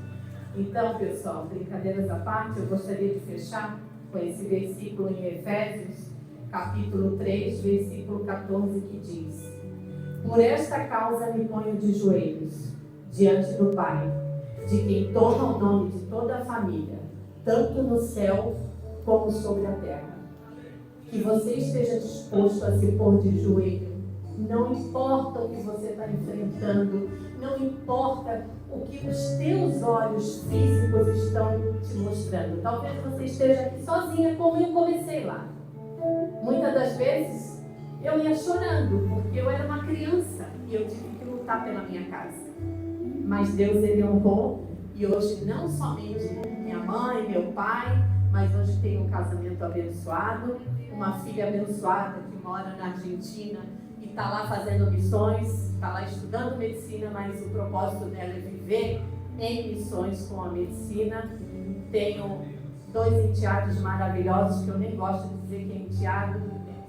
Então, pessoal, brincadeiras à parte, eu gostaria de fechar com esse versículo em Efésios, capítulo 3, versículo 14, que diz: por esta causa me ponho de joelhos diante do Pai, de quem toma o nome de toda a família, tanto no céu como sobre a terra. Que você esteja disposto a se pôr de joelho. Não importa o que você está enfrentando, não importa o que os teus olhos físicos estão te mostrando. Talvez você esteja aqui sozinha, como eu comecei lá. Muitas das vezes eu ia chorando, porque eu era uma criança e eu tive que lutar pela minha casa. Mas Deus, ele honrou, e hoje não somente minha mãe, meu pai, mas hoje tenho um casamento abençoado, uma filha abençoada que mora na Argentina e está lá fazendo missões, está lá estudando medicina, mas o propósito dela é viver em missões com a medicina. Tenho 2 enteados maravilhosos, que eu nem gosto de dizer que é enteado,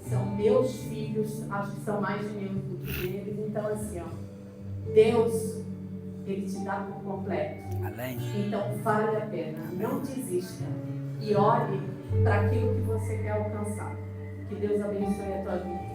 são meus filhos, acho que são mais meus do que deles. Então, assim, ó, Deus, ele te dá por completo. Amém. Então, vale a pena, não desista e olhe para aquilo que você quer alcançar. Que Deus abençoe a tua vida.